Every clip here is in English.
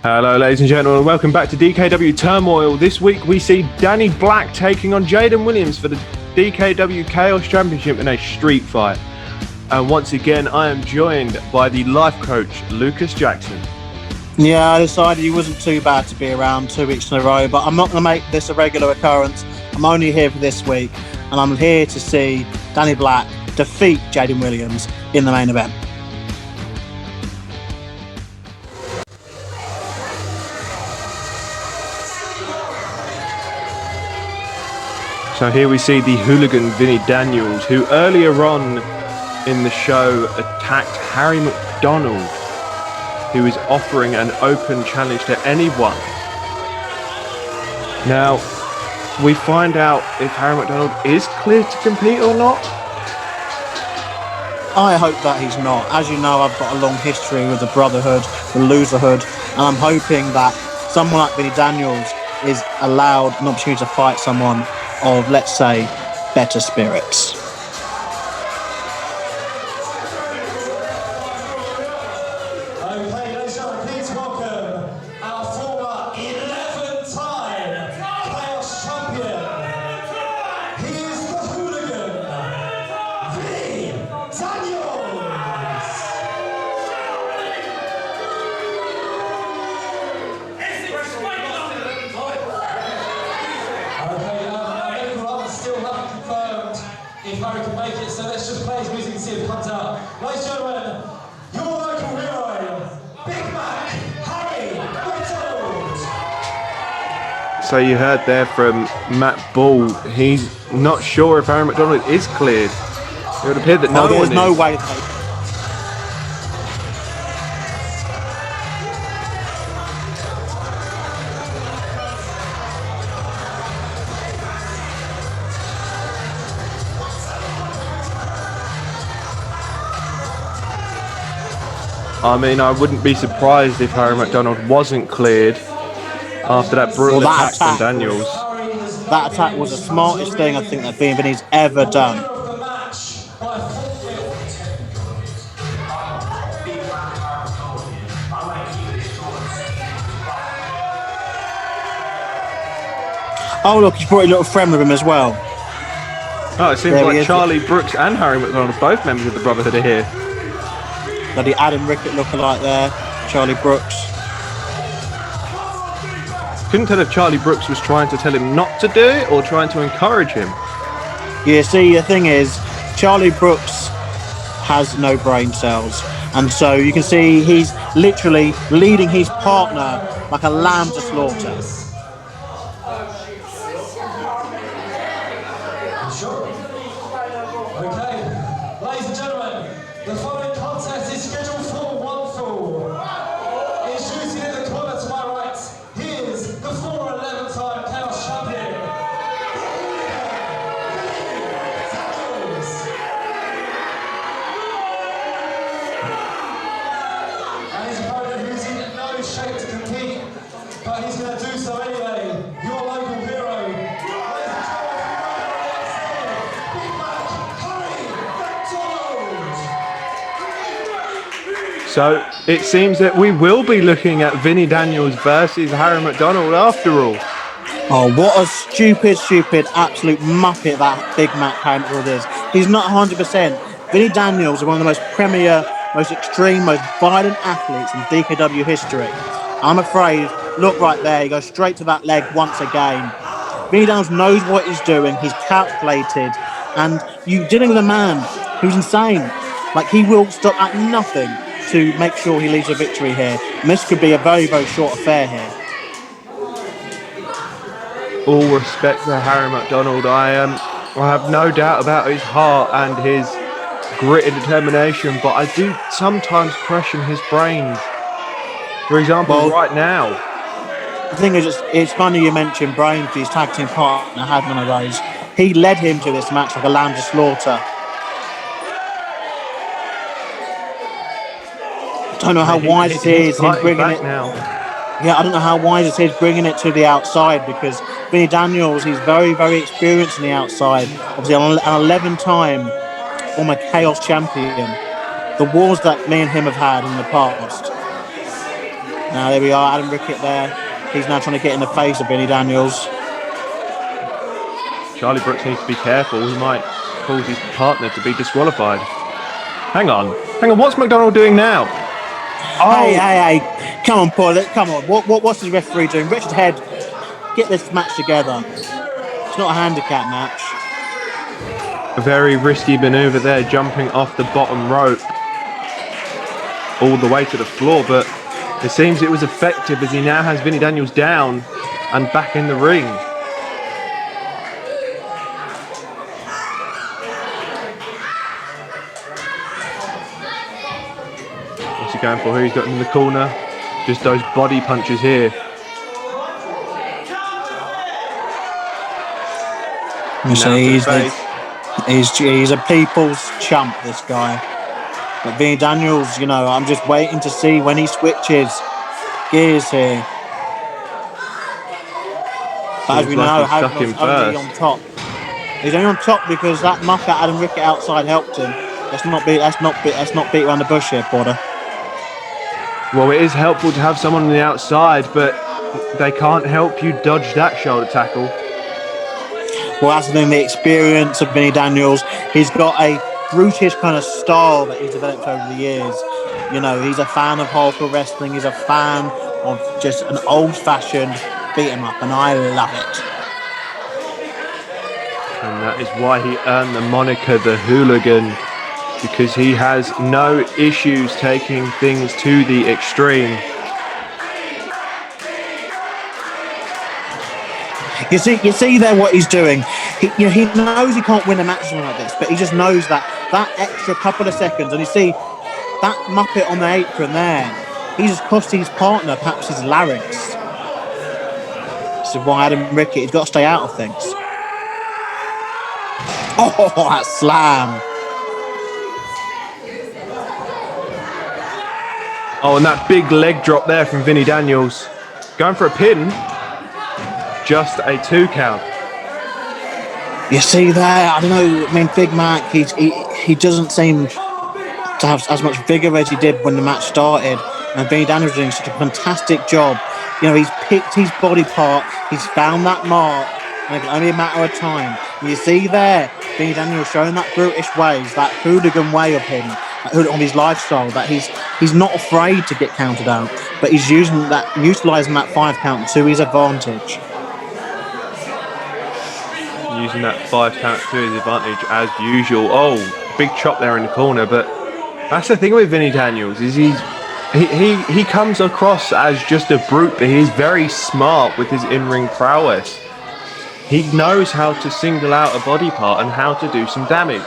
Hello ladies and gentlemen, welcome back to DKW Turmoil. This week we see Danny Black taking on Jaden Williams for the DKW Chaos Championship in a street fight. And once again I am joined by the life coach Lucas Jackson. Yeah, I decided he wasn't too bad to be around 2 weeks in a row, but I'm not going to make this a regular occurrence. I'm only here for this week, and I'm here to see Danny Black defeat Jaden Williams in the main event. So here we see the hooligan Vinny Daniels, who earlier on in the show attacked Harry McDonald, who is offering an open challenge to anyone. Now, we find out if Harry McDonald is cleared to compete or not. I hope that he's not. As you know, I've got a long history with the Brotherhood, the Loserhood, and I'm hoping that someone like Vinny Daniels is allowed an opportunity to fight someone of, let's say, better spirits. Okay, ladies and gentlemen, please welcome our former 11-time Chaos Champion. He is the hooligan, Vinny Daniels. Still haven't confirmed if Harry can make it, so let's just play his music and see if it comes out. Ladies and gentlemen, your local hero, Big Mac, Harry McDonald. So you heard there from Matt Ball, he's not sure if Harry McDonald is cleared. It would appear that no one is. There's no way. I mean, I wouldn't be surprised if Harry McDonald wasn't cleared after that brutal attack from Daniels. That attack was the smartest thing I think that Vinny's ever done. Oh look, he's brought a little friend with him as well. Oh, it seems like Charlie Brooks and Harry McDonald, both members of the Brotherhood, are here. Bloody Adam Rickett lookalike there, Charlie Brooks. Couldn't tell if Charlie Brooks was trying to tell him not to do it or trying to encourage him. Yeah, see, the thing is, Charlie Brooks has no brain cells. And so you can see he's literally leading his partner like a lamb to slaughter. Okay, ladies and gentlemen, the following contest is scheduled for one fall. Introducing in the corner to my right, here's the former 11-time Chaos Champion, and his opponent who's in no shape to compete, but he's going to do so anyway. Your local hero. So it seems that we will be looking at Vinny Daniels versus Harry McDonald after all. Oh, what a stupid, absolute muppet that Big Mac Hamilton is. He's not 100%. Vinny Daniels is one of the most premier, most extreme, most violent athletes in DKW history. I'm afraid, look right there, he goes straight to that leg once again. Vinny Daniels knows what he's doing, he's calculated, and you're dealing with a man who's insane. Like, he will stop at nothing to make sure he leaves a victory here. And this could be a very, very short affair here. All respect to Harry McDonald. I have no doubt about his heart and his grit and determination, but I do sometimes question his brains. For example, right now. The thing is, it's funny you mentioned brains, because his tag team partner had one of those. He led him to this match like a lamb to slaughter. I don't know how wise it is him bringing it now. Yeah, I don't know how wise it is bringing it to the outside, because Vinny Daniels, he's very, very experienced on the outside. Obviously, an 11-time former Chaos champion. The wars that me and him have had in the past. Now there we are, Adam Rickett there. He's now trying to get in the face of Vinny Daniels. Charlie Brooks needs to be careful. He might cause his partner to be disqualified. Hang on. What's McDonald doing now? Oh. Hey. Come on, Paul. Come on. What's the referee doing? Richard Head, get this match together. It's not a handicap match. A very risky maneuver there, jumping off the bottom rope all the way to the floor, but it seems it was effective as he now has Vinny Daniels down and back in the ring. What's he going for? Who he's got in the corner? Just those body punches here. You see, he's a people's champ, this guy. But Vinny Daniels, I'm just waiting to see when he switches gears here. But as we know, Harrington's only on top. He's only on top because that mucker Adam Rickett outside helped him. Let's not beat around the bush here, Porter. Well, it is helpful to have someone on the outside, but they can't help you dodge that shoulder tackle. Well, as in the experience of Vinny Daniels, he's got a brutish kind of style that he's developed over the years. He's a fan of hardcore wrestling. He's a fan of just an old-fashioned beat-em-up, and I love it. And that is why he earned the moniker the Hooligan, because he has no issues taking things to the extreme. You see there what he's doing. He knows he can't win a match like this, but he just knows that extra couple of seconds. And you see that Muppet on the apron there. He's just cost his partner perhaps his larynx. This is why Adam Rickett, he's got to stay out of things. Oh, that slam! Oh, and that big leg drop there from Vinny Daniels. Going for a pin. Just a 2 count. You see there, I don't know, Big Mac, he doesn't seem to have as much vigour as he did when the match started. And Vinny Daniels is doing such a fantastic job. He's picked his body part, he's found that mark, and it's only a matter of time. And you see there, Vinny Daniels showing that brutish ways, that hooligan way of him, on his lifestyle, that he's not afraid to get counted out, but he's utilising that 5 count to his advantage. Using that 5 count to his advantage as usual. Oh, big chop there in the corner, but that's the thing with Vinny Daniels, is he comes across as just a brute, but he's very smart with his in-ring prowess. He knows how to single out a body part and how to do some damage.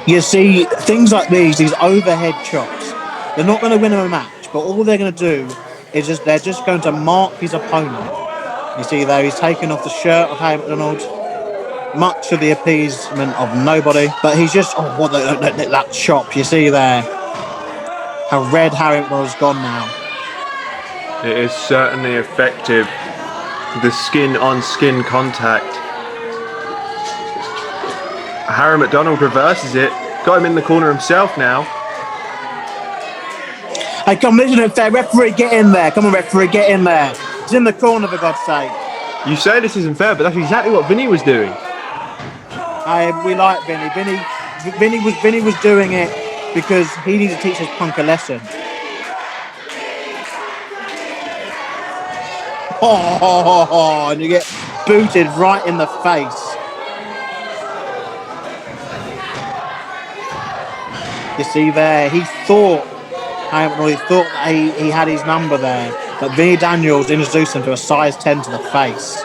You see, things like these overhead chops, they're not going to win him a match, but all they're going to do is they're just going to mark his opponent. You see there, he's taken off the shirt of Harry McDonald, much to the appeasement of nobody. But he's just, that chop, you see there, how red Harry McDonald's gone now. It is certainly effective. The skin-on-skin contact. Harry McDonald reverses it. Got him in the corner himself now. Hey, come on, this isn't fair. Referee, get in there. Come on, referee, get in there. He's in the corner, for God's sake. You say this isn't fair, but that's exactly what Vinny was doing. We like Vinny. Vinny was doing it because he needed to teach his punk a lesson. And you get booted right in the face. You see there, he thought that he had his number there, but Vinny Daniels introduced him to a size 10 to the face.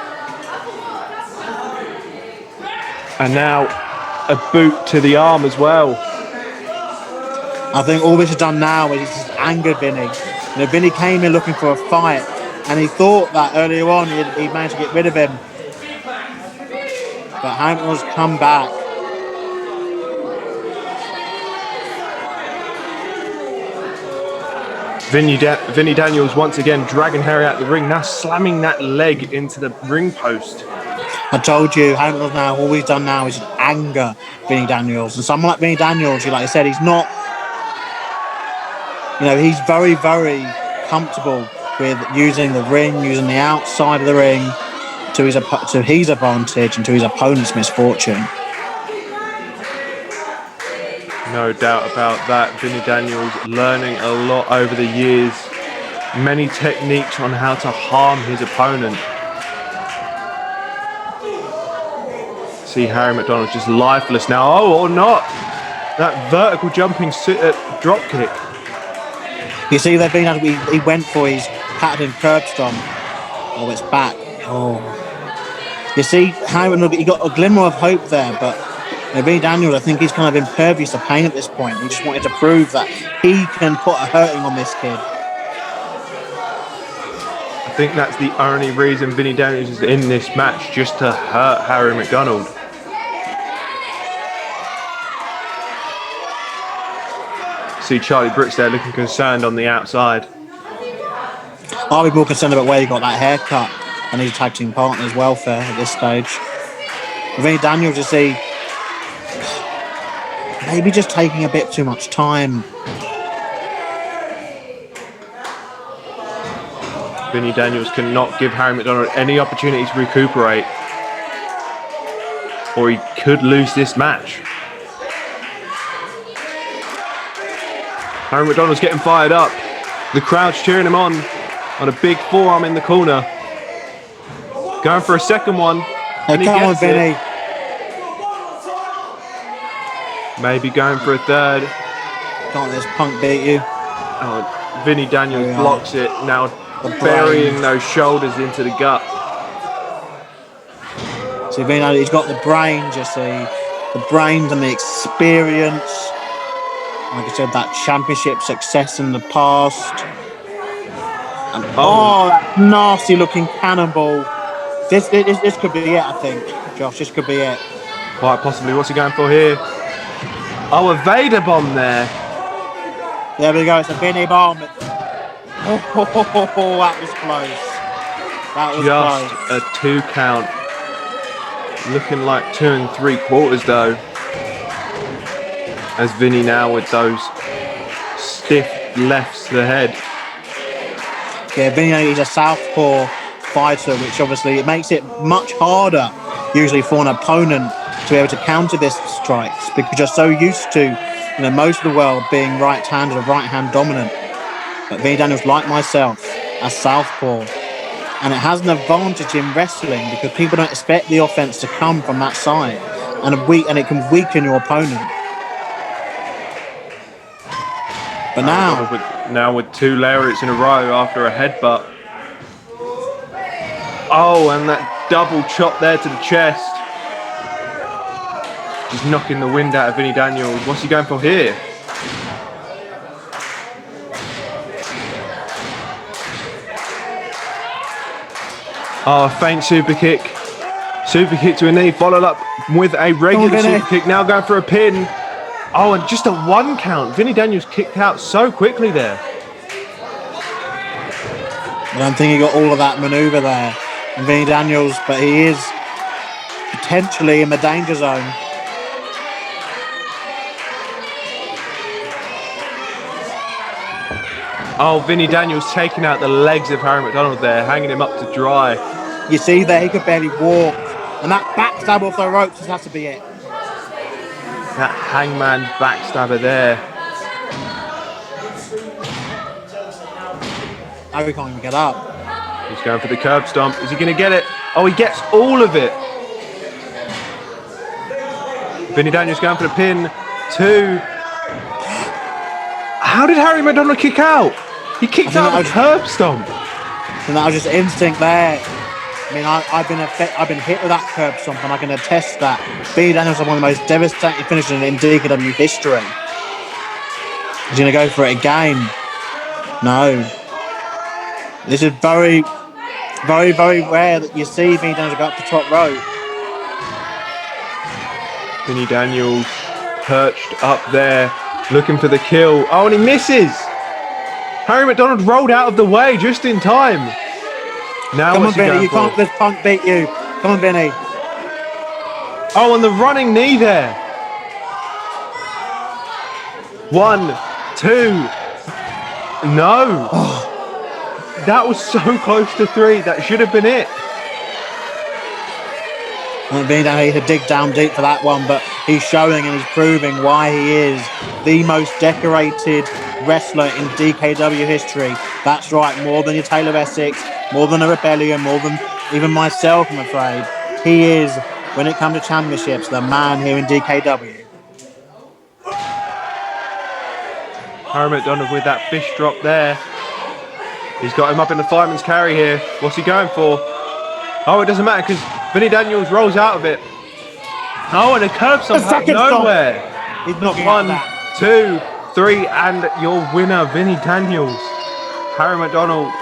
And now a boot to the arm as well. I think all this has done now is just angered Vinny. Vinny came in looking for a fight, and he thought that earlier on he'd managed to get rid of him. But Hamilton's come back. Vinny Daniels once again dragging Harry out the ring, now slamming that leg into the ring post. I told you, Hamilton now, all he's done now is anger Vinny Daniels. And someone like Vinny Daniels, like I said, he's not, he's very, very comfortable with using the ring, using the outside of the ring to his advantage and to his opponent's misfortune. No doubt about that. Vinny Daniels learning a lot over the years. Many techniques on how to harm his opponent. See Harry McDonald just lifeless now. Oh, or not. That vertical jumping drop kick. You see, he went for his patented curb stomp. Oh, it's back. Oh. You see, Harry McDonald, he got a glimmer of hope there, but Vinny Daniels, I think he's kind of impervious to pain at this point. He just wanted to prove that he can put a hurting on this kid. I think that's the only reason Vinny Daniels is in this match, just to hurt Harry McDonald. See Charlie Brooks there looking concerned on the outside. I'll be more concerned about where he got that haircut and his tag team partner's welfare at this stage. Vinny Daniels, you see, maybe just taking a bit too much time. Vinny Daniels cannot give Harry McDonald any opportunity to recuperate, or he could lose this match. Harry McDonald's getting fired up. The crowd's cheering him on a big forearm in the corner. Going for a second one. Hey, come on, Vinny. Maybe going for a third. Can't this punk beat you? Oh, Vinny Daniels blocks it. Now burying those shoulders into the gut. See, Vinny Daniels, he's got the brains, you see. The brains and the experience. Like I said, that championship success in the past. And, that nasty looking cannonball. This could be it, I think, Josh. This could be it. Quite possibly. What's he going for here? Oh, a Vader bomb there. There we go. It's a Vinny bomb. Oh, that was close. That was just close. A 2 count. Looking like 2 3/4 though. As Vinny now with those stiff lefts to the head. Yeah, Vinny is a southpaw fighter, which obviously it makes it much harder usually for an opponent to be able to counter this strikes, because you're so used to, most of the world being right-handed or right-hand dominant. But Vinny Daniels, like myself, a southpaw, and it has an advantage in wrestling because people don't expect the offense to come from that side, and it can weaken your opponent. But now with 2 lariats in a row after a headbutt. Oh, and that double chop there to the chest. Just knocking the wind out of Vinny Daniels. What's he going for here? Oh, a faint super kick. Super kick to a knee, followed up with a regular super kick. Now going for a pin. Oh, and just a 1 count. Vinny Daniels kicked out so quickly there. I don't think he got all of that manoeuvre there. And Vinny Daniels, but he is potentially in the danger zone. Oh, Vinny Daniels taking out the legs of Harry McDonald there, hanging him up to dry. You see there, he could barely walk. And that backstab off the ropes just has to be it. That hangman backstabber there. Now he can't even get up. He's going for the curb stomp. Is he going to get it? Oh, he gets all of it. Vinny Daniels going for the pin. 2. How did Harry McDonald kick out? He kicked out a curb stomp. And that was just instinct there. I mean, I've been hit with that curb stomp, and I can attest that Vinny Daniels is one of the most devastating finishers in DKW history. He's going to go for it again. No. This is very, very, very rare that you see Vinny Daniels go up the top rope. Vinny Daniels perched up there, looking for the kill. Oh, and he misses. Harry McDonald rolled out of the way just in time. Now come on, Vinny, you can't let this punk beat you. Come on, Vinny. Oh, and the running knee there. 1, 2. No. That was so close to 3. That should have been it. Vinny Daniels had to dig down deep for that one, but he's showing and he's proving why he is the most decorated wrestler in DKW history. That's right, more than your Taylor Essex, more than a Rebellion, more than even myself, I'm afraid. He is, when it comes to championships, the man here in DKW. Harry McDonald with that fish drop there. He's got him up in the fireman's carry here. What's he going for? Oh, it doesn't matter because Vinny Daniels rolls out of it. Oh, and a curb stomp out of nowhere. He's not 1, 2, 3, and your winner, Vinny Daniels. Harry McDonald,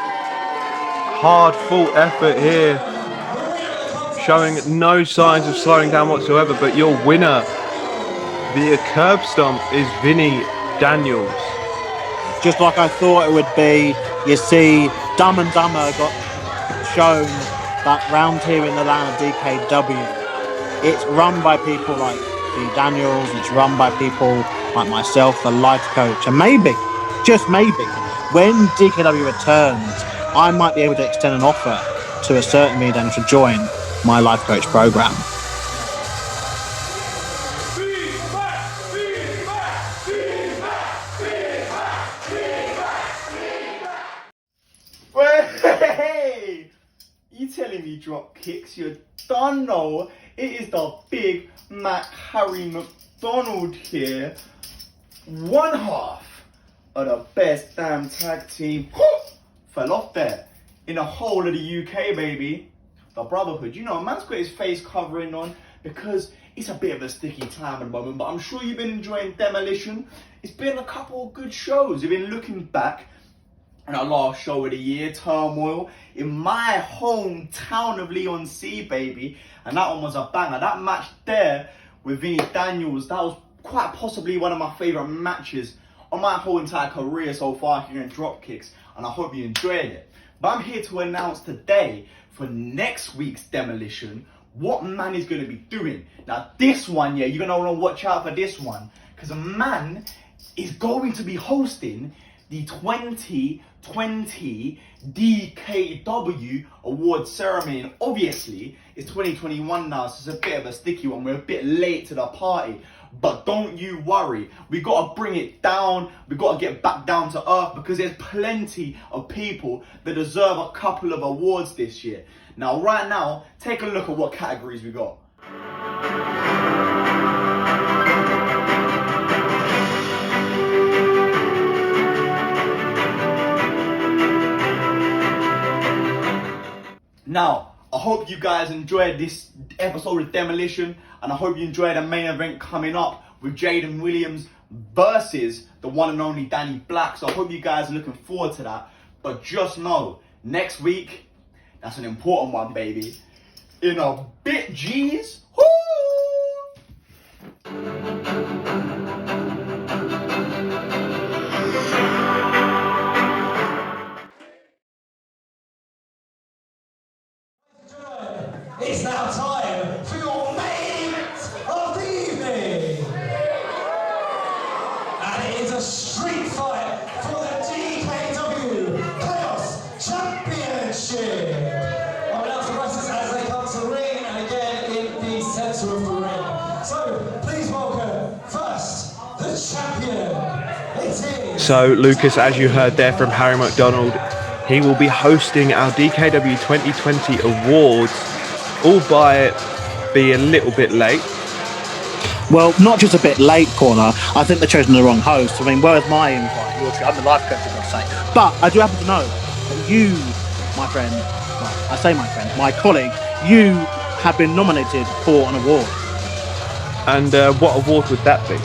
hard fought effort here, showing no signs of slowing down whatsoever. But your winner via curb stomp is Vinny Daniels. Just like I thought it would be. You see, Dumb and Dumber got shown that round here in the land of DKW, it's run by people like Vinny Daniels, and it's run by people like myself, the life coach. And maybe, just maybe, when DKW returns, I might be able to extend an offer to a certain Vinny Daniels to join my life coach program. Hey! You telling me drop kicks? You don't know. It is the Big Mac Harry McDonald here. One half of the best damn tag team. Fell off there. In the whole of the UK, baby. The Brotherhood. You know, man's got his face covering on because it's a bit of a sticky time at the moment. But I'm sure you've been enjoying Demolition. It's been a couple of good shows. You've been looking back. And our last show of the year, Turmoil, in my hometown of Leon C, baby. And that one was a banger. That match there with Vinny Daniels, that was quite possibly one of my favourite matches on my whole entire career so far here in Dropkicks. And I hope you enjoyed it. But I'm here to announce today, for next week's Demolition, what man is going to be doing. Now this one, yeah, you're going to want to watch out for this one. Because a man is going to be hosting the 2020 DKW award ceremony. And obviously, it's 2021 now, so it's a bit of a sticky one. We're a bit late to the party. But don't you worry. We got to bring it down. We got to get back down to earth because there's plenty of people that deserve a couple of awards this year. Now, right now, take a look at what categories we got. Now, I hope you guys enjoyed this episode of Demolition, and I hope you enjoyed the main event coming up with Jaden Williams versus the one and only Danny Black. So I hope you guys are looking forward to that. But just know, next week, that's an important one, baby. In a bit, G's. Woo! It's now time for your main event of the evening. And it is a street fight for the DKW Chaos Championship. I'll announce the wrestlers as they come to the ring and again in the centre of the ring. So please welcome first the champion. It is... So Lucas, as you heard there from Harry McDonald, he will be hosting our DKW 2020 awards, albeit be a little bit late. Well, not just a bit late, Corner. I think they've chosen the wrong host. I mean, where's my invite? I'm the life coach, for God's sake. But I do happen to know that you, my friend, well, I say my friend, my colleague, you have been nominated for an award. And what award would that be?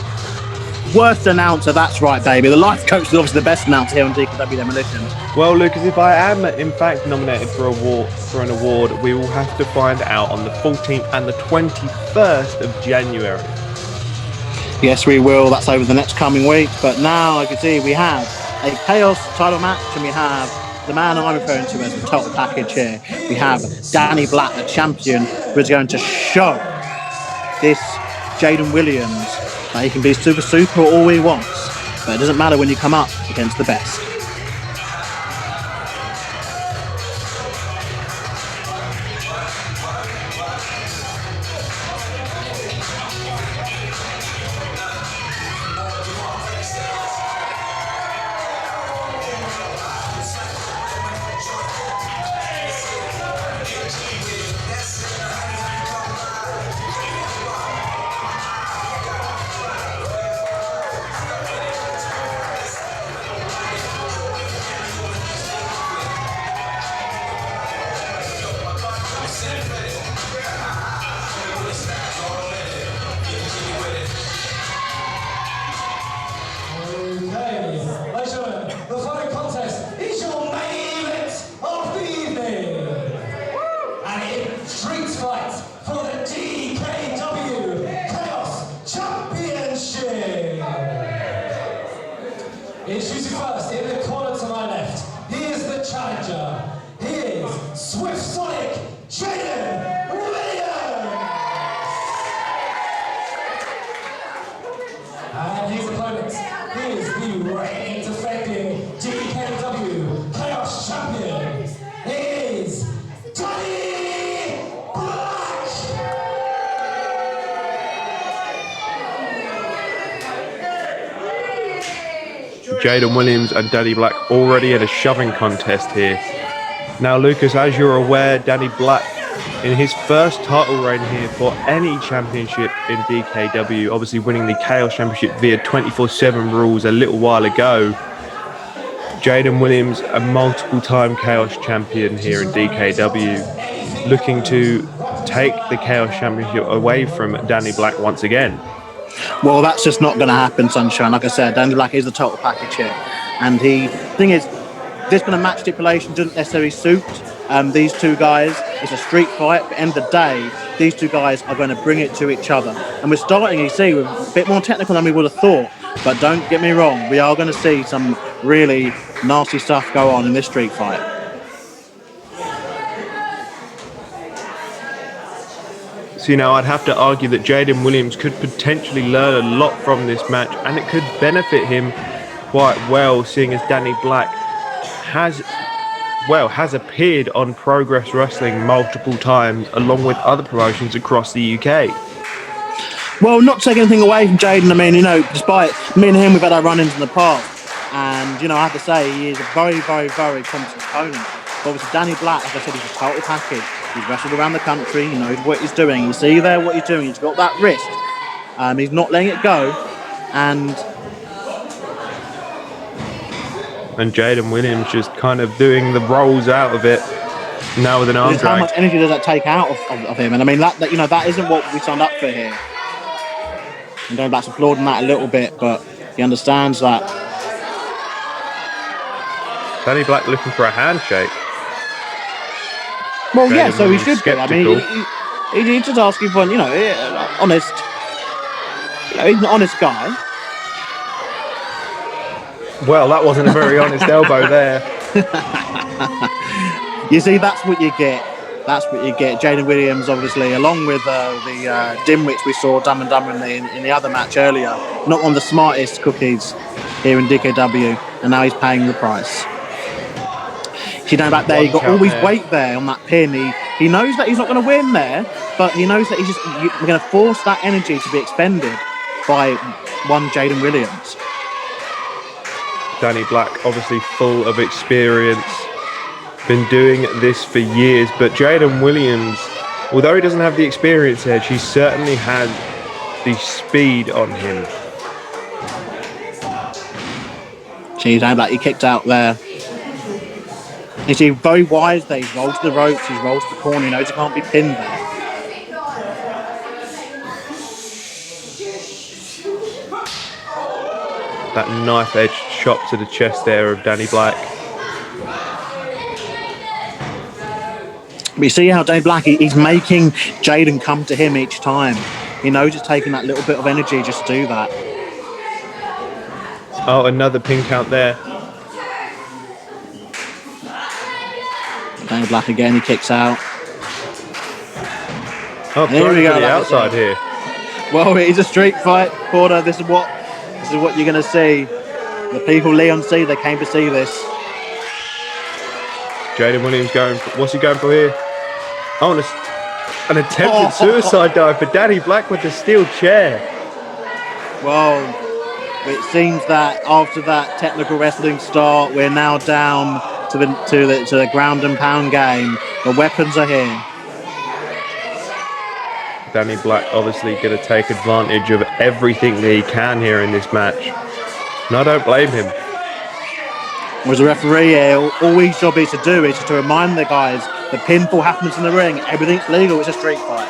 Worst announcer, that's right, baby. The life coach is obviously the best announcer here on DKW Demolition. Well, Lucas, if I am in fact nominated for an award, we will have to find out on the 14th and the 21st of January. Yes, we will. That's over the next coming week. But now, like you see, we have a Chaos title match, and we have the man I'm referring to as the total package here. We have Danny Black, the champion, who is going to show this Jaden Williams that he can be super all he wants. But it doesn't matter when you come up against the best. Introducing first, in the corner to my left, he is the challenger. He is Swift Sonic Jaden Williams! And his opponent, he is the reigning defending DKW Chaos Champion. He is Danny Black! Jaden Williams and Danny Black already in a shoving contest here. Now, Lucas, as you're aware, Danny Black in his first title reign here for any championship in DKW, obviously winning the Chaos Championship via 24/7 rules a little while ago. Jaden Williams, a multiple-time Chaos champion here in DKW, looking to take the Chaos Championship away from Danny Black once again. Well, that's just not going to happen, Sunshine. Like I said, Danny Black is the total package here. And thing is, this kind of match stipulation doesn't necessarily suit these two guys. It's a street fight, but at the end of the day, these two guys are going to bring it to each other. And we're starting, you see, with a bit more technical than we would have thought. But don't get me wrong, we are going to see some really nasty stuff go on in this street fight. So, I'd have to argue that Jaden Williams could potentially learn a lot from this match, and it could benefit him quite well, seeing as Danny Black has appeared on Progress Wrestling multiple times, along with other promotions across the UK. Well, not taking anything away from Jaden. I mean, despite me and him, we've had our run-ins in the past. And, I have to say, he is a very, very, very competent opponent. But obviously, Danny Black, like I said, he's a total package. He's wrestled around the country. He knows what he's doing. You see there what he's doing. He's got that wrist. He's not letting it go. And Jaden Williams just kind of doing the rolls out of it now with an arm drag. How much energy does that take out of him? And I mean, that isn't what we signed up for here. And Danny Black's applauding that a little bit, but he understands that. Danny Black looking for a handshake. Well, Jaden yeah, so he Williams should be. I mean, he's just asking for, honest. He's an honest guy. Well, that wasn't a very honest elbow there. You see, that's what you get. That's what you get. Jaden Williams, obviously, along with the dimwits we saw Dumb and Dumber in the other match earlier, not one of the smartest cookies here in DKW, and now he's paying the price. See, down back there, you've got all his weight there on that pin. He knows that he's not going to win there, but he knows that we're going to force that energy to be expended by one Jaden Williams. Danny Black, obviously full of experience, been doing this for years, but Jaden Williams, although he doesn't have the experience edge, he certainly has the speed on him. See, down back, he kicked out there. You see, very wise there. He's rolled to the ropes, he's rolled to the corner, he knows he can't be pinned there. That knife edge chop to the chest there of Danny Black. We see how Danny Black, he's making Jaden come to him each time. He knows it's taking that little bit of energy just to do that. Oh, another pin count there. Danny Black again, he kicks out. Oh, here we go. To the outside here. Well, it is a street fight, Porter. This is what you're going to see. The people Leon see, they came to see this. Jaden Williams what's he going for here? Oh, an attempted suicide dive for Danny Black with the steel chair. Well, it seems that after that technical wrestling start, we're now down to the ground and pound game. The weapons are here. Danny Black obviously going to take advantage of everything that he can here in this match. And I don't blame him. As a referee here, all his job is to do is to remind the guys the pinfall happens in the ring. Everything's legal. It's a street fight.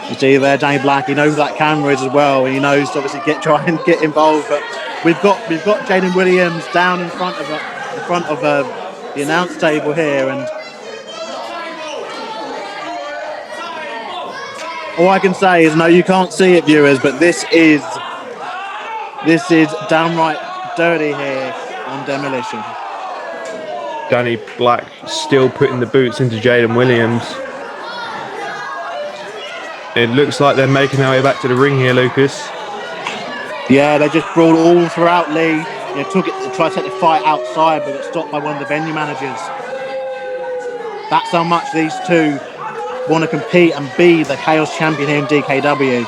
You see there, Danny Black. He knows that camera is as well, and he knows to obviously try and get involved. But we've got Jaden Williams down in front of the announce table here, and All I can say is, no, you can't see it, viewers, but this is downright dirty here on Demolition. Danny Black still putting the boots into Jaden Williams. It looks like they're making their way back to the ring here, Lucas. Yeah, they just brawled all throughout Lee. They tried to take the fight outside, but got stopped by one of the venue managers. That's how much these two want to compete and be the Chaos Champion here in DKW.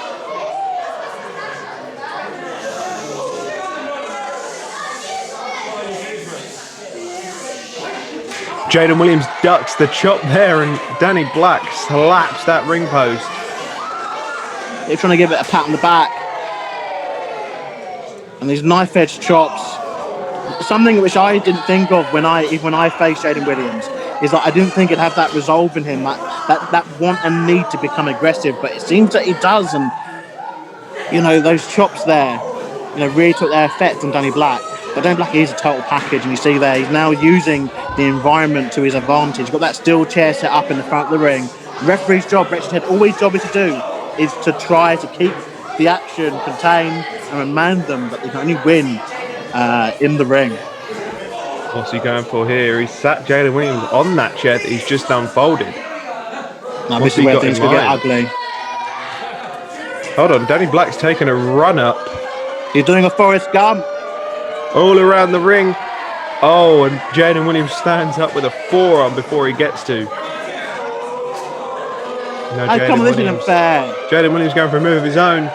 Jaden Williams ducks the chop there, and Danny Black slaps that ring post. They're trying to give it a pat on the back. And these knife-edge chops, something which I didn't think of when I faced Jaden Williams, is that I didn't think he'd have that resolve in him, that want and need to become aggressive, but it seems that he does, and those chops there, really took their effect on Danny Black. But Danny Black is a total package, and you see there, he's now using the environment to his advantage. He's got that steel chair set up in the front of the ring. The referee's job, Richard Head, all his job is to do, is to try to keep the action contained and remind them that they can only win in the ring. What's he going for here? He's sat Jaden Williams on that chair that he's just unfolded. Now this is where things could get ugly. Hold on, Danny Black's taking a run up. He's doing a Forrest Gump. All around the ring. Oh, and Jaden Williams stands up with a forearm before he gets to. No, Come on, this isn't fair. Jaden Williams going for a move of his own.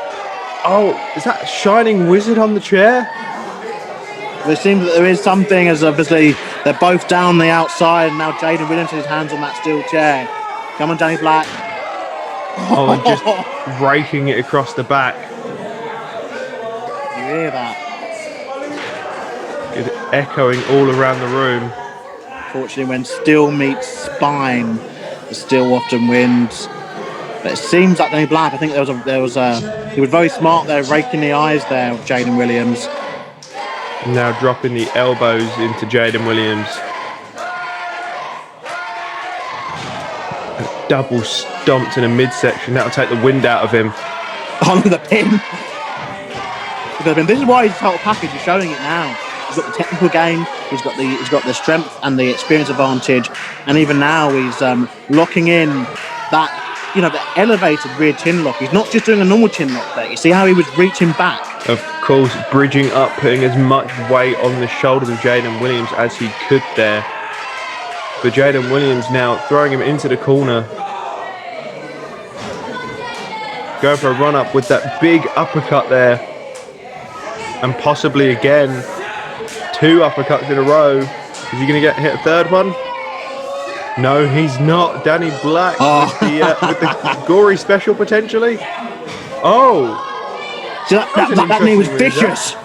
Oh, is that Shining Wizard on the chair? It seems that there is something, as obviously they're both down the outside, and now Jaden Williams has his hands on that steel chair. Come on, Danny Black. Oh, and just raking it across the back. You hear that? It's echoing all around the room. Fortunately, when steel meets spine, the steel often wins. But it seems like Danny Black, I think he was very smart there, raking the eyes there of Jaden Williams. Now dropping the elbows into Jaden Williams. A double stomp to the midsection. That'll take the wind out of him. On the pin. This is why he's a total package. He's showing it now. He's got the technical game. He's got the strength and the experience advantage. And even now he's locking in that the elevated rear chin lock. He's not just doing a normal chin lock there. You see how he was reaching back. Of course, bridging up, putting as much weight on the shoulders of Jaden Williams as he could there. But Jaden Williams now throwing him into the corner. Going for a run up with that big uppercut there. And possibly again, 2 uppercuts in a row. Is he going to hit a third one? No, he's not. Danny Black with the gory special potentially. Oh. So that knee was vicious.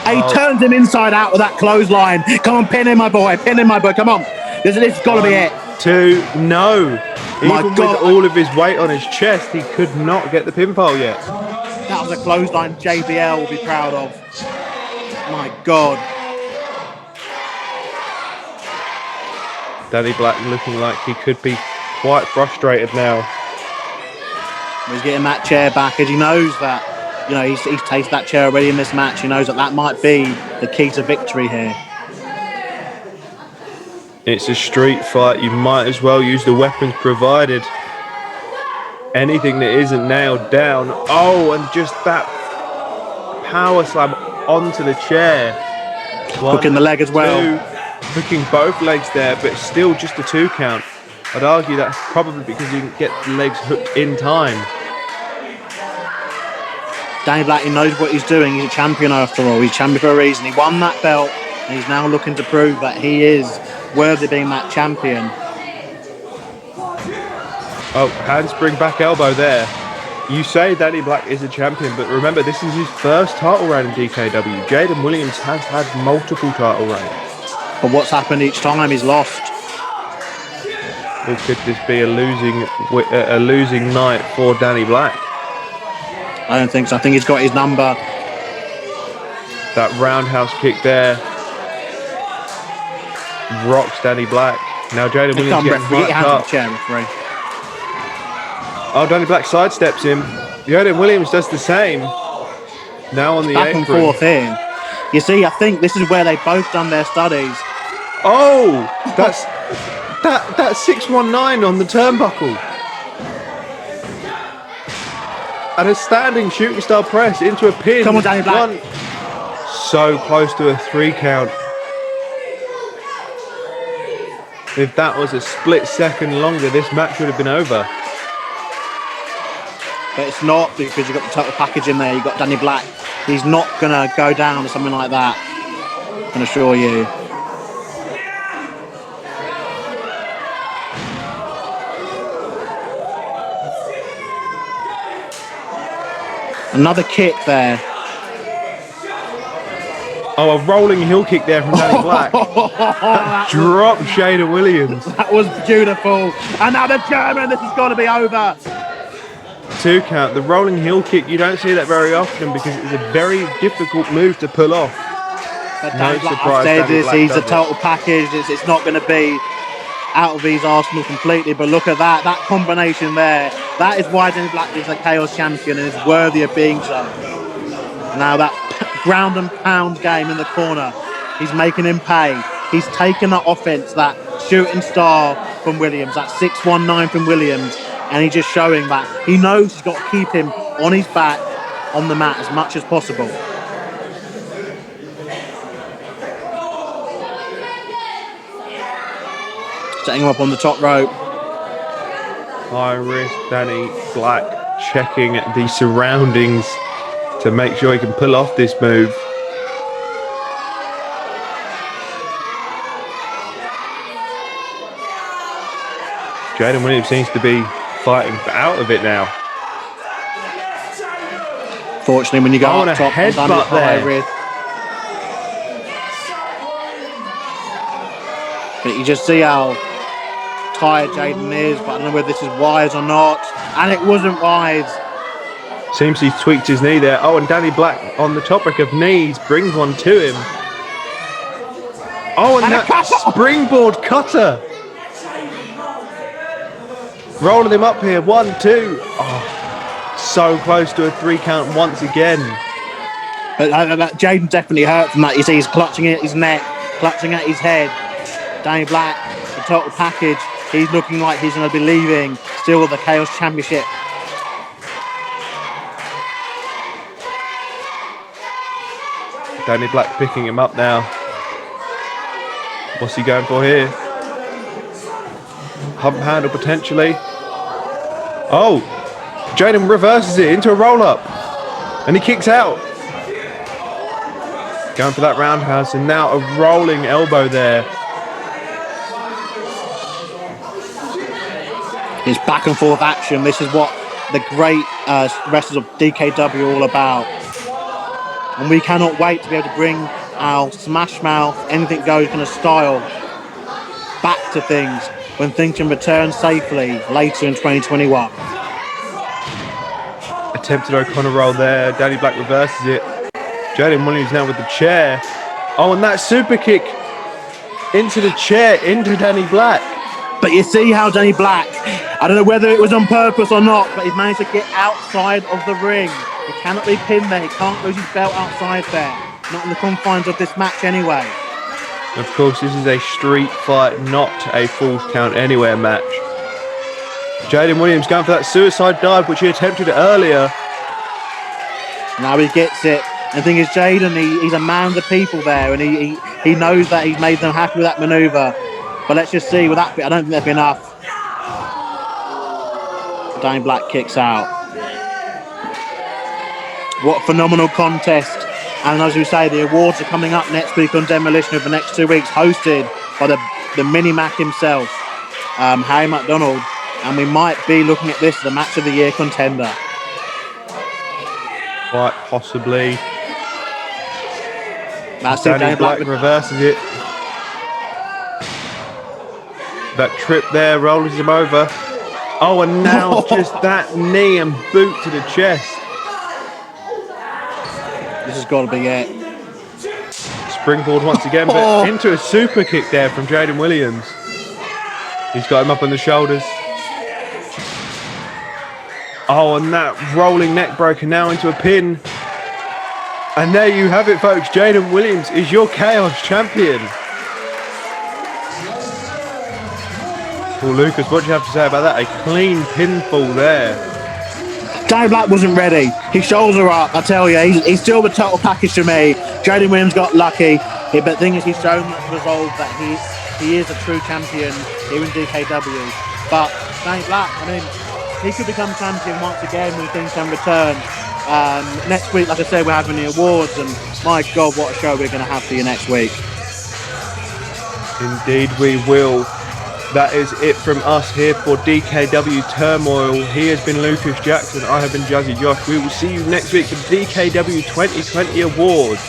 He turns him inside out with that clothesline. Come on, pin him, my boy. Pin him, my boy. Come on. This has got to be it. 2, no. Even with all of his weight on his chest, he could not get the pinfall yet. That was a clothesline JBL will be proud of. My God. Danny Black looking like he could be quite frustrated now. He's getting that chair back, as he knows that, he's tasted that chair already in this match. He knows that might be the key to victory here. It's a street fight. You might as well use the weapons provided. Anything that isn't nailed down. Oh, and just that power slam onto the chair. Hooking the leg as well. 2, hooking both legs there, but still just a 2 count. I'd argue that's probably because you didn't get the legs hooked in time. Danny Black, he knows what he's doing. He's a champion after all. He's champion for a reason. He won that belt, and he's now looking to prove that he is worthy of being that champion. Oh, handspring back elbow there. You say Danny Black is a champion, but remember, this is his first title reign in DKW. Jaden Williams has had multiple title reigns. But what's happened each time he's lost? Or could this be a losing night for Danny Black? I don't think so. I think he's got his number. That roundhouse kick there rocks Danny Black. Now Jaden Williams getting fucked up. Chair, referee. Oh, Danny Black sidesteps him. Jaden Williams does the same. Now on the Back and apron. forth here. You see, I think this is where they've both done their studies. Oh, that's 619 on the turnbuckle. And a standing shooting star press into a pin. Come on, Danny Black. So close to a 3 count. If that was a split second longer, this match would have been over. But it's not, because you've got the total package in there. You've got Danny Black. He's not going to go down to something like that. I can assure you. Another kick there. Oh, a rolling heel kick there from Danny Black. Dropped Jaden Williams. That was beautiful. And now the German, this is going to be over. 2 count. The rolling heel kick, you don't see that very often because it's a very difficult move to pull off. But Danny Black, I've said this, he's a total package. It's not going to be out of his arsenal completely, but look at that combination there. That is why Danny Black is a Chaos champion and is worthy of being so. Now that ground and pound game in the corner, he's making him pay. He's taken that offense, that shooting star from Williams, that 619 from Williams, and he's just showing that he knows he's got to keep him on his back on the mat as much as possible. Setting him up on the top rope. High risk, Danny Black checking the surroundings to make sure he can pull off this move. Jaden Williams seems to be fighting out of it now. Fortunately, when you go on up a top, headbutt there. But you just see how tired Jaden is, but I don't know whether this is wise or not. And it wasn't wise. Seems he's tweaked his knee there. Oh, and Danny Black on the topic of knees brings one to him. Oh, and that springboard cutter. Rolling him up here. 1, 2. Oh, so close to a 3 count once again. But Jaden definitely hurt from that. You see he's clutching at his neck, clutching at his head. Danny Black, the total package. He's looking like he's going to be leaving still with the Chaos Championship. Danny Black picking him up now. What's he going for here? Hump handle potentially. Oh, Jaden reverses it into a roll-up. And he kicks out. Going for that roundhouse, and now a rolling elbow there. It's back and forth action. This is what the great wrestlers of DKW are all about. And we cannot wait to be able to bring our Smash Mouth, Anything Goes kind of style back to things when things can return safely later in 2021. Attempted O'Connor roll there. Danny Black reverses it. Jaden Williams now with the chair. Oh, and that super kick into the chair, into Danny Black. But you see how Danny Black, I don't know whether it was on purpose or not, but he's managed to get outside of the ring. He cannot be pinned there. He can't lose his belt outside there. Not in the confines of this match anyway. Of course, this is a street fight, not a Falls Count Anywhere match. Jaden Williams going for that suicide dive, which he attempted earlier. Now he gets it. And the thing is, Jaden, he's a man of the people there, and he knows that he's made them happy with that manoeuvre. But let's just see, with that bit, I don't think that'll be enough. Danny Black kicks out. What a phenomenal contest. And as we say, the awards are coming up next week on Demolition over the next 2 weeks, hosted by the Mini-Mac himself, Harry McDonald. And we might be looking at this as the Match of the Year contender. Quite possibly. That's it, Danny Black reverses it. That trip there rolls him over. Oh, and now just that knee and boot to the chest. This has got to be it. Springboard once again, but into a super kick there from Jaden Williams. He's got him up on the shoulders. Oh, and that rolling neck breaker now into a pin. And there you have it, folks. Jaden Williams is your Chaos champion. Well, Lucas, what do you have to say about that? A clean pinfall there. Danny Black wasn't ready. His shoulders are up, I tell you. He's still the total package to me. Jaden Williams got lucky. But the thing is, he's shown that resolve that he is a true champion here in DKW. But Danny Black, I mean, he could become champion once again when things can return. Next week, like I said, we're having the awards, and my God, what a show we're going to have for you next week. Indeed we will. That is it from us here for DKW Turmoil. He has been Lucas Jackson. I have been Jazzy Josh. We will see you next week for the DKW 2020 Awards.